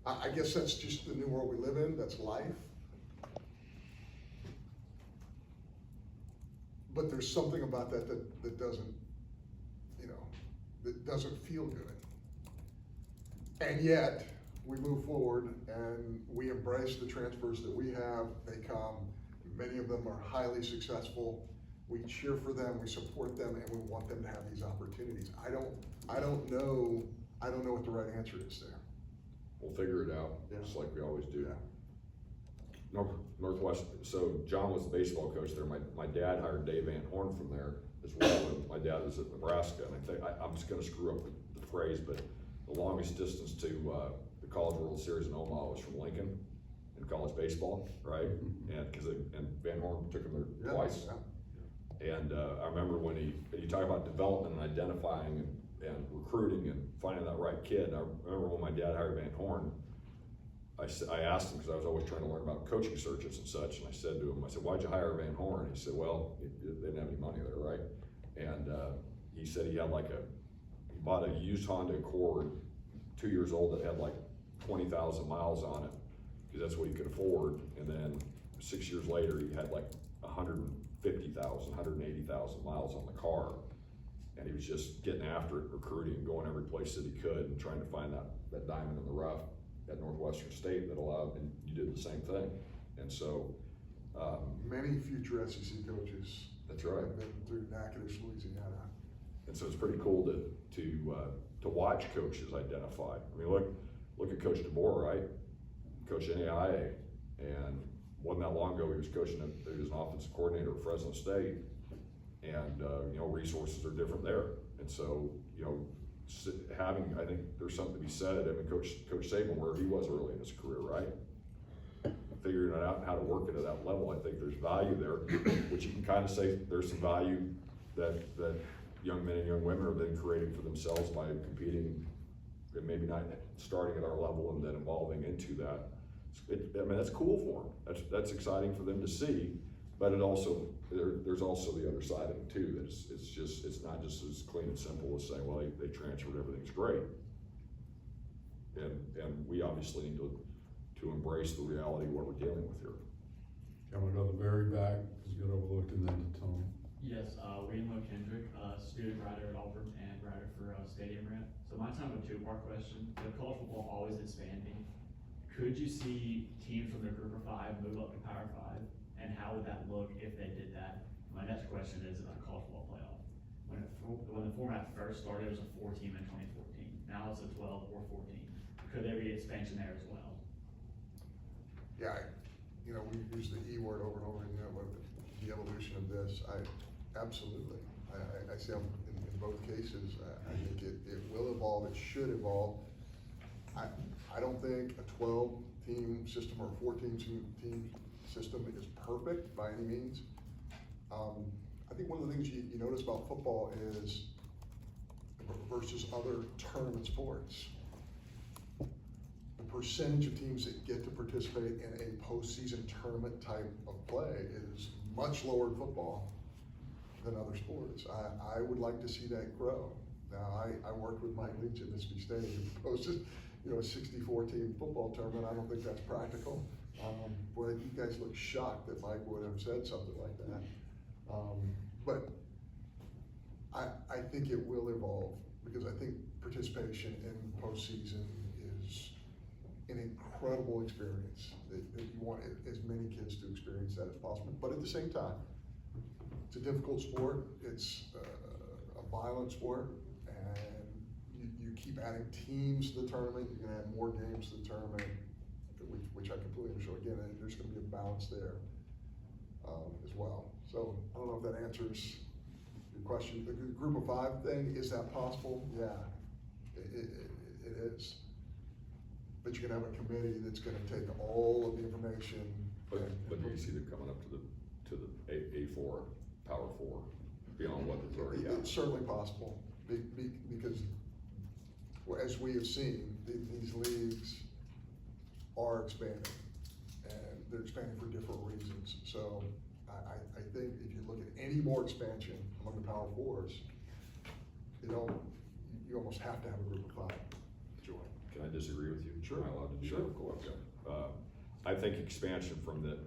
I guess that's just the new world we live in, that's life. But there's something about that doesn't, that doesn't feel good. And yet, we move forward and we embrace the transfers that we have. They come, many of them are highly successful. We cheer for them, we support them, and we want them to have these opportunities. I don't know what the right answer is there. We'll figure it out, Yeah. just like we always do. Yeah. Northwest, so John was the baseball coach there. My dad hired Dave Van Horn from there as well, and my dad was at Nebraska, and I think, I'm just gonna screw up the phrase, but the longest distance to the College World Series in Omaha was from Lincoln in college baseball, right? And Van Horn took him there twice. Yeah. And I remember when you talk about development and identifying and recruiting and finding that right kid. I remember when my dad hired Van Horn, I asked him, because I was always trying to learn about coaching searches and such, and I said to him, why'd you hire Van Horn? He said, well, they didn't have any money there, right? And he said he had he bought a used Honda Accord, 2 years old, that had 20,000 miles on it, because that's what he could afford. And then 6 years later, he had 150,000, 180,000 miles on the car. And he was just getting after it, recruiting, going every place that he could, and trying to find that diamond in the rough at Northwestern State that allowed, and you did the same thing. And so, Many future SEC coaches. That's right. Have been through Natchitoches, Louisiana. and so it's pretty cool to watch coaches identify. I mean, look at Coach DeBoer, right? Coach NAIA, and wasn't that long ago he was coaching, he was an offensive coordinator at Fresno State, and resources are different there. And so, I think there's something to be said. I mean, Coach Saban, where he was early in his career, right? Figuring it out how to work it at that level, I think there's value there, which you can kind of say there's some value that young men and young women have been creating for themselves by competing, and maybe not starting at our level and then evolving into that. That's cool for them. That's exciting for them to see, but there's also the other side of it too. That it's not just as clean and simple as saying, well, they transferred, everything's great. And we obviously need to embrace the reality of what we're dealing with here. I'm gonna go to the very back, because you got overlooked, and then to Tony. Yes, William Kendrick, student writer at Auburn and writer for Stadium Rant. So mine's kind of a two-part question. With college football always expanding, could you see teams from their group of five move up to Power Five? And how would that look if they did that? My next question is about college football playoff. When the format first started, it was a 4-team in 2014. Now it's a 12 or 14. Could there be expansion there as well? Yeah, we use the E word over and over, the evolution of this, absolutely. I see them in both cases. I think it will evolve, it should evolve. I don't think a 12-team system or a 14-team system is perfect by any means. I think one of the things you notice about football is, versus other tournament sports, the percentage of teams that get to participate in a postseason tournament type of play is much lower in football than other sports. I would like to see that grow. Now, I worked with Mike Leach at Mississippi State, who posted, a 64-team football tournament. I don't think that's practical. Boy, you guys look shocked that Mike would have said something like that. But I think it will evolve, because I think participation in postseason is an incredible experience that you want as many kids to experience that as possible. But at the same time, it's a difficult sport. It's a violent sport, and you keep adding teams to the tournament. You're going to add more games to the tournament, which I completely understand. Again, there's going to be a balance there as well. So I don't know if that answers your question. The group of five thing, is that possible? Yeah, it is. But you can have a committee that's going to take all of the information. But do you see them coming up to the A4, Power 4, beyond what is already out? It's certainly possible, because as we have seen, these leagues are expanding, and they're expanding for different reasons. So I think if you look at any more expansion among the Power Fours, you almost have to have a group of five join. Can I disagree with you? Sure. Am I allowed to do Sure. that? Of course. I think expansion from the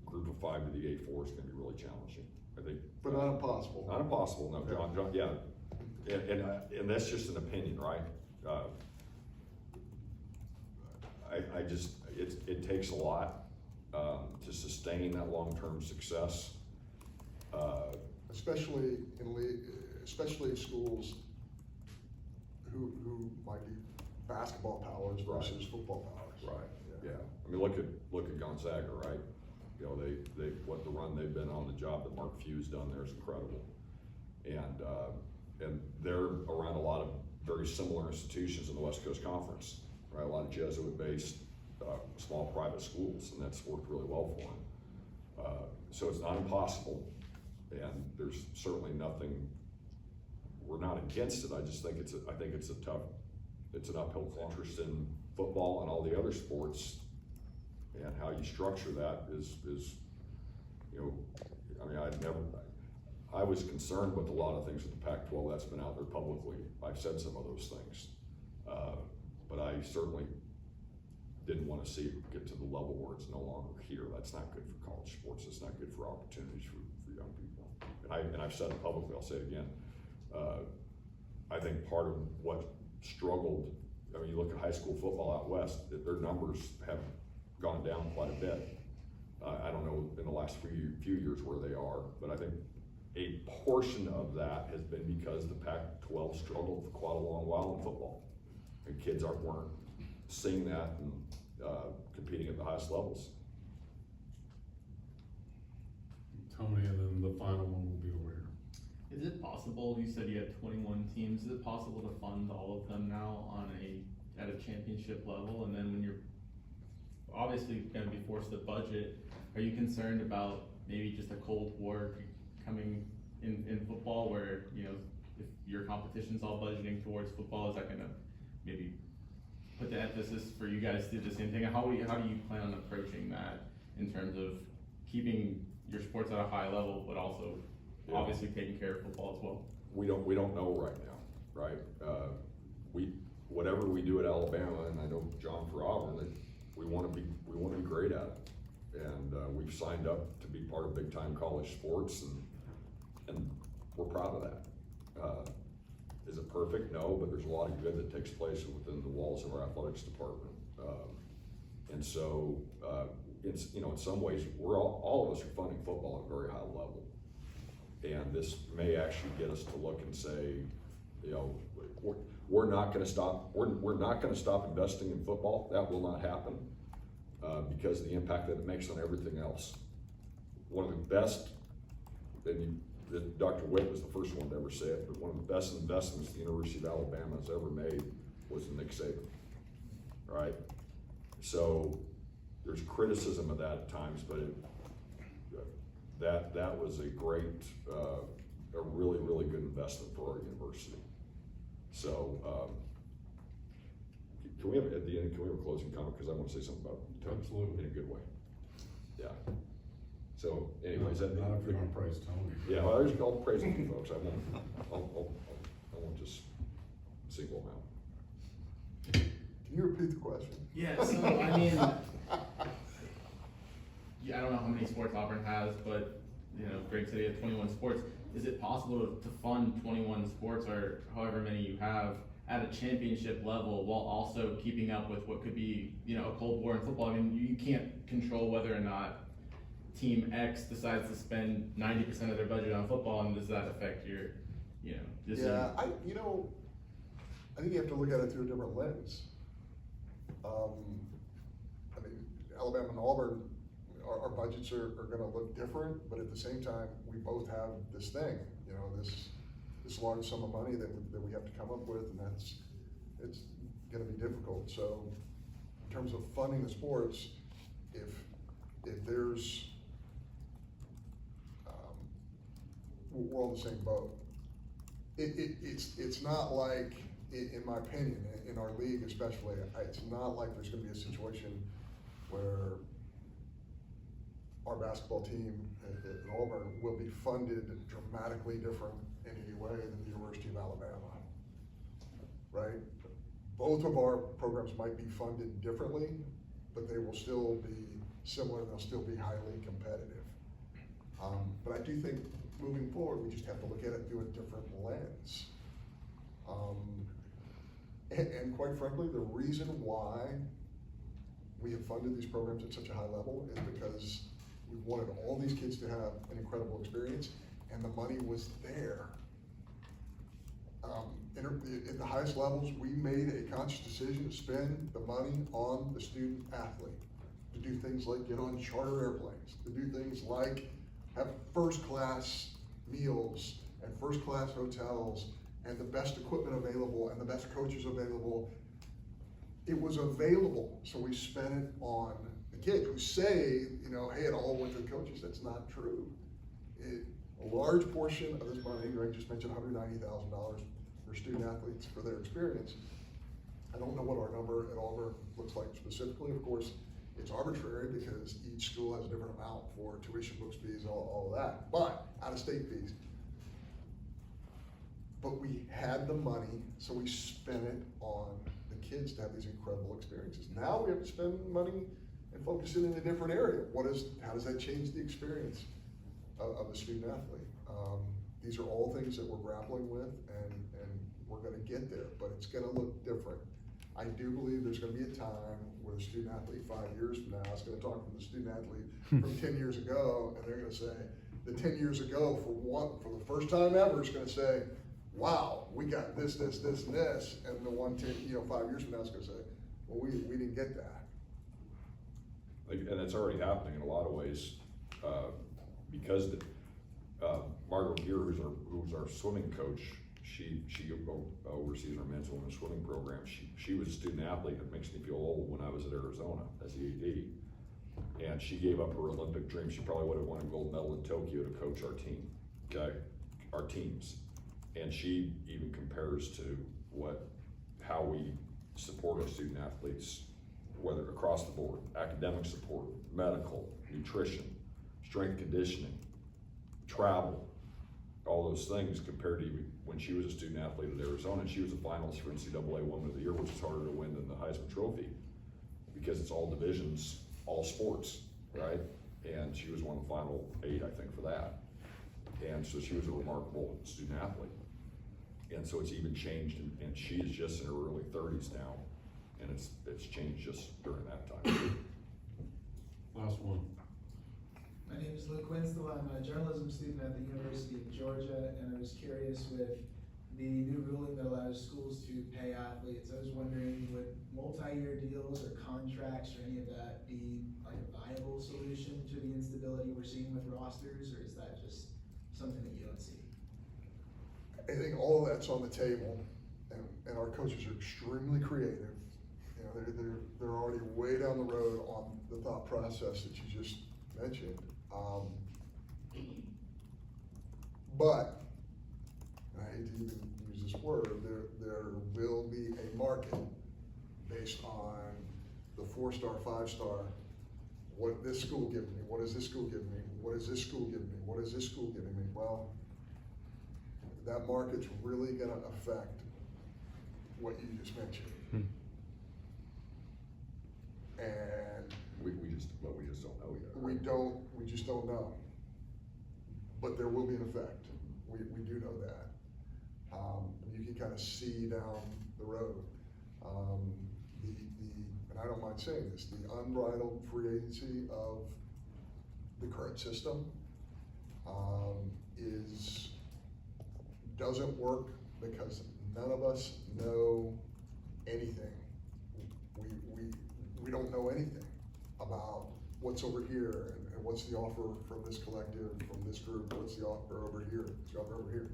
group of five to the A4 is gonna be really challenging. I think. But not impossible. Not impossible, no, John, yeah. And that's just an opinion, right? I just, it takes a lot, to sustain that long-term success. Especially in schools who might be basketball powers versus football powers. Right, yeah. I mean, look at Gonzaga, right? They what the run they've been on, the job that Mark Few's done there is incredible. And they're around a lot of very similar institutions in the West Coast Conference, right? A lot of Jesuit-based, small private schools, and that's worked really well for them. So it's not impossible, and there's certainly nothing, we're not against it. I just think it's an uphill interest in football and all the other sports, and how you structure that is I mean, I was concerned with a lot of things with the Pac-12 that's been out there publicly. I've said some of those things, but I certainly didn't want to see it get to the level where it's no longer here. That's not good for college sports. It's not good for opportunities for young people. And I've said it publicly, I'll say it again. I think part of what struggled, I mean, you look at high school football out west, their numbers have gone down quite a bit. I don't know in the last few years where they are, but I think a portion of that has been because the Pac-12 struggled for quite a long while in football. And kids weren't seeing that and competing at the highest levels. Tony, and then the final one will be over here. Is it possible, you said you had 21 teams, is it possible to fund all of them now at a championship level? And then when you're obviously gonna be forced to budget, are you concerned about maybe just a Cold War coming in football where, if your competition's all budgeting towards football, is that gonna maybe put the emphasis for you guys to do the same thing? How do you plan on approaching that in terms of keeping your sports at a high level, but also obviously taking care of football as well? We don't know right now, right? Whatever we do at Alabama, and I know John for Auburn, that we want to be great at it, and we've signed up to be part of big time college sports, and and we're proud of that. Is it perfect? No, but there's a lot of good that takes place within the walls of our athletics department. And so, it's, you know, in some ways, we're all of us are funding football at a very high level. And this may actually get us to look and say, you know, we're not gonna stop, we're not gonna stop investing in football. That will not happen, because of the impact that it makes on everything else. One of the best, that Dr. Witt was the first one to ever say it, but one of the best investments the University of Alabama has ever made was in Nick Saban, right? So there's criticism of that at times, but that was a great, a really, really good investment for our university. So, can we have, at the end, can we have a closing comment? Because I want to say something about Tony. Absolutely. In a good way. Yeah. So anyways, Not if you're gonna praise Tony. yeah, well, there's all praise to you folks. I won't just single them out. Can you repeat the question? Yeah, so I mean, yeah, I don't know how many sports Auburn has, but you know, great city of 21 sports. Is it possible to fund 21 sports or however many you have at a championship level while also keeping up with what could be, you know, a Cold War in football? I mean, you can't control whether or not Team X decides to spend 90% of their budget on football, and does that affect your, you know, decision? Yeah, I think you have to look at it through a different lens. I mean, Alabama and Auburn, our budgets are gonna look different, but at the same time, we both have this thing, you know, this large sum of money that we have to come up with, and it's gonna be difficult. So in terms of funding the sports, if there's, we're all in the same boat. It's not like, in my opinion, in our league especially, it's not like there's gonna be a situation where our basketball team at Auburn will be funded dramatically different in any way than the University of Alabama, right? Both of our programs might be funded differently, but they will still be similar, they'll still be highly competitive. But I do think moving forward, we just have to look at it through a different lens. And quite frankly, the reason why we have funded these programs at such a high level is because we wanted all these kids to have an incredible experience, and the money was there. At the highest levels, we made a conscious decision to spend the money on the student athlete, to do things like get on charter airplanes, to do things like have first-class meals and first-class hotels and the best equipment available and the best coaches available. It was available, so we spent it on the kids who say, you know, hey, it all went to the coaches. That's not true. A large portion of this money, Greg just mentioned $190,000 for student athletes for their experience. I don't know what our number at Auburn looks like specifically. Of course, it's arbitrary because each school has a different amount for tuition, books, fees, all of that, but out-of-state fees. But we had the money, so we spent it on the kids to have these incredible experiences. Now we have to spend money and focus it in a different area. How does that change the experience of the student athlete? These are all things that we're grappling with, and we're gonna get there, but it's gonna look different. I do believe there's gonna be a time where the student athlete 5 years from now is gonna talk to the student athlete from 10 years ago, and they're gonna say, the 10 years ago, for the first time ever, is gonna say, wow, we got this, and this, and the 5 years from now is gonna say, well, we didn't get that. And it's already happening in a lot of ways, because Margaret Gear, who's our swimming coach, she oversees our men's and women's swimming program. She was a student athlete. It makes me feel old when I was at Arizona as the AD. And she gave up her Olympic dream. She probably would have won a gold medal in Tokyo to coach our team, okay? Our teams. And she even compares to how we support our student athletes, whether across the board, academic support, medical, nutrition, strength conditioning, travel, all those things compared to when she was a student athlete at Arizona. And she was a finalist for NCAA Woman of the Year, which is harder to win than the Heisman Trophy because it's all divisions, all sports, right? And she was one of the final 8, I think, for that. And so she was a remarkable student athlete. And so it's even changed, and she is just in her early 30s now, and it's changed just during that time. Last one. My name is Luke Winslow. I'm a journalism student at the University of Georgia, and I was curious with the new ruling that allows schools to pay athletes. I was wondering, would multi-year deals or contracts or any of that be like a viable solution to the instability we're seeing with rosters, or is that just something that you don't see? I think all of that's on the table, and our coaches are extremely creative. You know, they're already way down the road on the thought process that you just mentioned. But I hate to even use this word, there will be a market based on the 4-star, 5-star. What this school giving me? What is this school giving me? What is this school giving me? What is this school giving me? Well, that market's really gonna affect what you just mentioned. And We just don't know yet. we just don't know. But there will be an effect. We do know that. You can kind of see down the road. And I don't mind saying this, the unbridled free agency of the current system doesn't work because none of us know anything. We don't know anything about what's over here and what's the offer from this collective, from this group, what's the offer over here, what's the offer over here.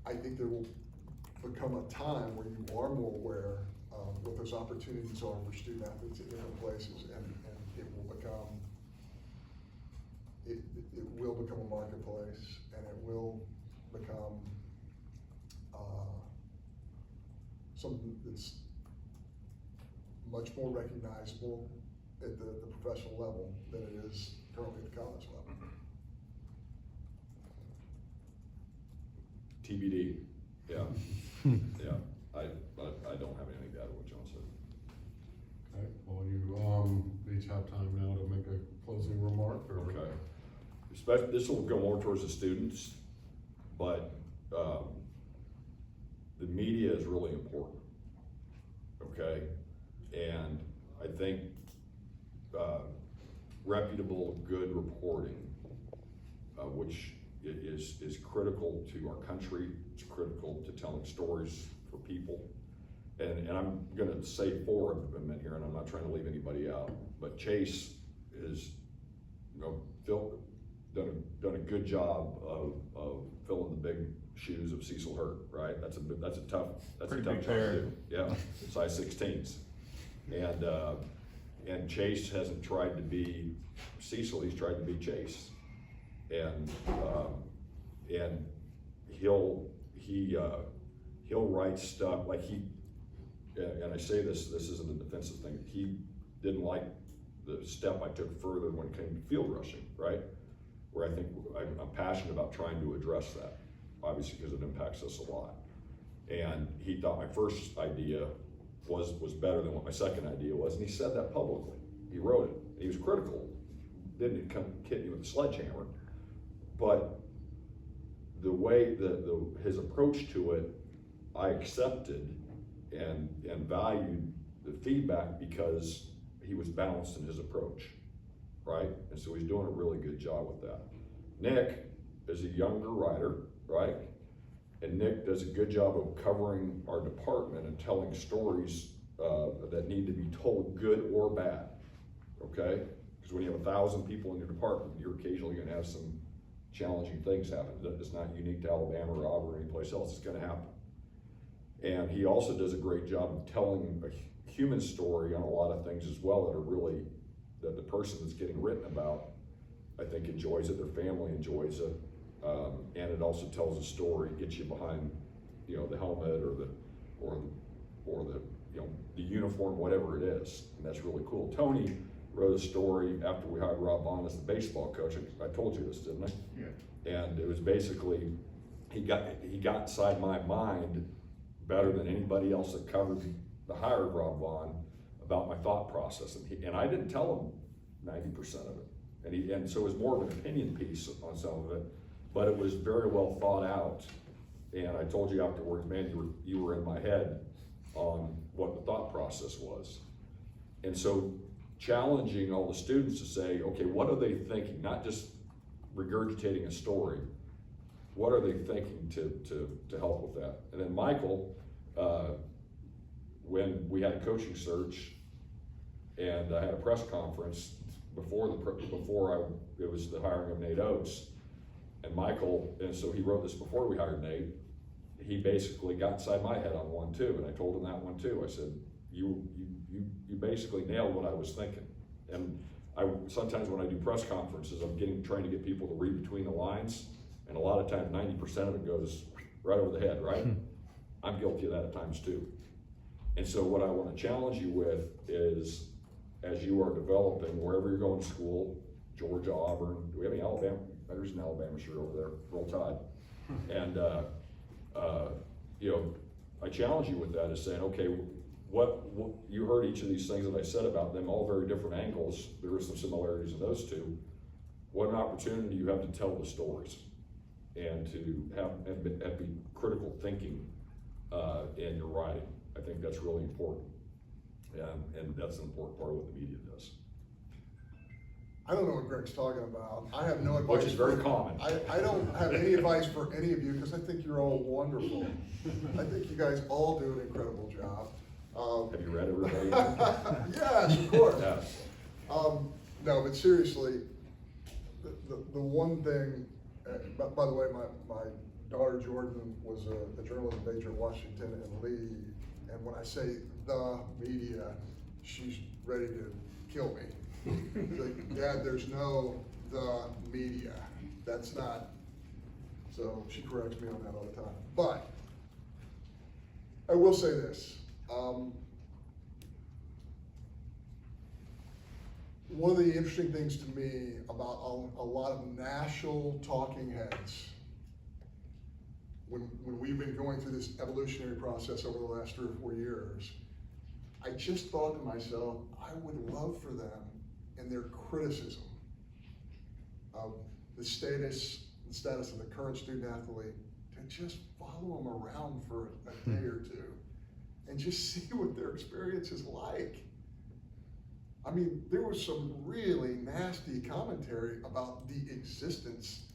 I think there will become a time where you are more aware of what those opportunities are for student athletes at different places, and it will become a marketplace, and it will become something that's much more recognizable at the professional level than it is currently at the college level. TBD, yeah, yeah, I don't have anything to add to what John said. Okay, well, you, each have time now to make a closing remark, or? Okay. This will go more towards the students, but, the media is really important, okay? And I think, reputable, good reporting, which is critical to our country, it's critical to telling stories for people. And I'm gonna say 4 of them in here, and I'm not trying to leave anybody out, but Chase is, done a good job of filling the big shoes of Cecil Hurt, right? That's a tough job to do. Yeah, size 16s. And Chase hasn't tried to be Cecil, he's tried to be Chase. And he'll write stuff like and I say this isn't a defensive thing, he didn't like the step I took further when it came to field rushing, right? Where I think I'm passionate about trying to address that, obviously because it impacts us a lot. And he thought my first idea was better than what my second idea was, and he said that publicly. He wrote it. He was critical, didn't come hit me with a sledgehammer, but the way his approach to it, I accepted and valued the feedback because he was balanced in his approach, right? And so he's doing a really good job with that. Nick is a younger writer, right? And Nick does a good job of covering our department and telling stories that need to be told, good or bad, okay? Because when you have 1,000 people in your department, you're occasionally gonna have some challenging things happen. It's not unique to Alabama or Auburn or any place else, it's gonna happen. And he also does a great job of telling a human story on a lot of things as well that are really, that the person that's getting written about, I think enjoys it, their family enjoys it. And it also tells a story, gets you behind, the helmet or the uniform, whatever it is, and that's really cool. Tony wrote a story after we hired Rob Vaughn as the baseball coach. I told you this, didn't I? Yeah. And it was basically, he got inside my mind better than anybody else that covered the hire of Rob Vaughn about my thought process, and I didn't tell him 90% of it. And so it was more of an opinion piece on some of it, but it was very well thought out. And I told you afterwards, man, you were in my head on what the thought process was. And so challenging all the students to say, okay, what are they thinking? Not just regurgitating a story. What are they thinking to help with that? And then Michael, when we had a coaching search and I had a press conference before it was the hiring of Nate Oates, and Michael, and so he wrote this before we hired Nate, he basically got inside my head on one too, and I told him that one too. I said, you basically nailed what I was thinking. And sometimes when I do press conferences, I'm trying to get people to read between the lines, and a lot of times 90% of it goes right over the head, right? I'm guilty of that at times too. And so what I want to challenge you with is, as you are developing, wherever you're going to school, Georgia, Auburn, do we have any Alabama? There's an Alabama shirt over there, Roll Tide. And, I challenge you with that, is saying, okay, what you heard each of these things that I said about them, all very different angles. There are some similarities in those two. What an opportunity you have to tell the stories and to have be critical thinking in your writing. I think that's really important. And that's an important part of what the media does. I don't know what Greg's talking about. I have no advice. Which is very common. I don't have any advice for any of you, because I think you're all wonderful. I think you guys all do an incredible job. Have you read everybody? Yes, of course. Yes. No, but seriously, the one thing, by the way, my daughter Jordan was a journalism major at Washington and Lee, and when I say the media, she's ready to kill me. It's like, Dad, there's no the media. That's not. So she corrects me on that all the time. But I will say this. One of the interesting things to me about a lot of national talking heads, when we've been going through this evolutionary process over the last 3 or 4 years, I just thought to myself, I would love for them in their criticism of the status of the current student athlete to just follow them around for a day or two and just see what their experience is like. I mean, there was some really nasty commentary about the existence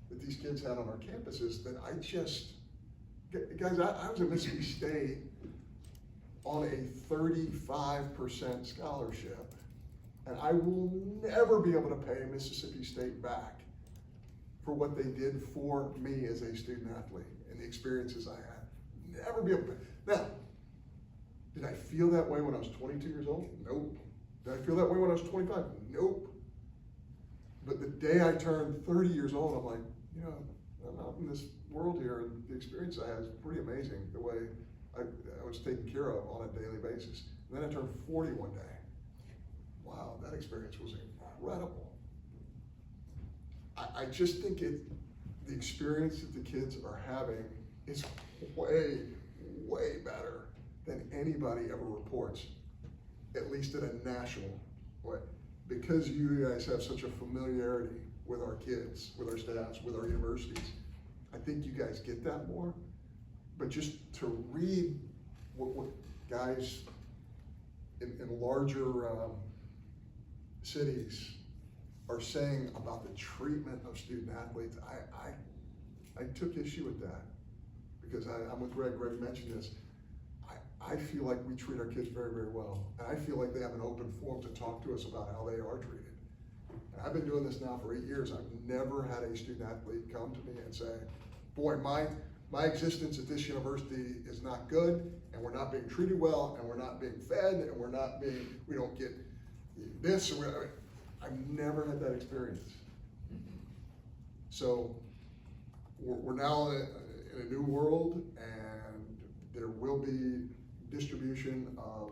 that these kids had on our campuses that guys, I was at Mississippi State on a 35% scholarship, and I will never be able to pay Mississippi State back for what they did for me as a student athlete and the experiences I had. Never be able to pay. Now, did I feel that way when I was 22 years old? Nope. Did I feel that way when I was 25? Nope. But the day I turned 30 years old, I'm like, I'm out in this world here, and the experience I had is pretty amazing, the way I was taken care of on a daily basis. And then I turned 40 one day. Wow, that experience was incredible. I just think the experience that the kids are having is way, way better than anybody ever reports, at least at a national way. Because you guys have such a familiarity with our kids, with our staffs, with our universities, I think you guys get that more. But just to read what guys in larger cities are saying about the treatment of student athletes, I took issue with that, because I'm with Greg. Greg mentioned this. I feel like we treat our kids very, very well. And I feel like they have an open forum to talk to us about how they are treated. And I've been doing this now for 8 years. I've never had a student athlete come to me and say, boy, my existence at this university is not good, and we're not being treated well, and we're not being fed, and we don't get this. I've never had that experience. So we're now in a new world, and there will be distribution of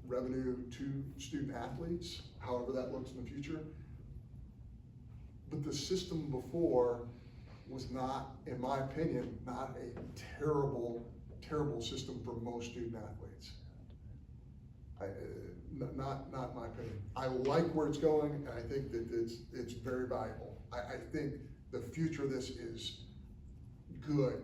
revenue to student athletes, however that looks in the future. But the system before was not, in my opinion, not a terrible, terrible system for most student athletes. Not my opinion. I like where it's going, and I think that it's very valuable. I think the future of this is good.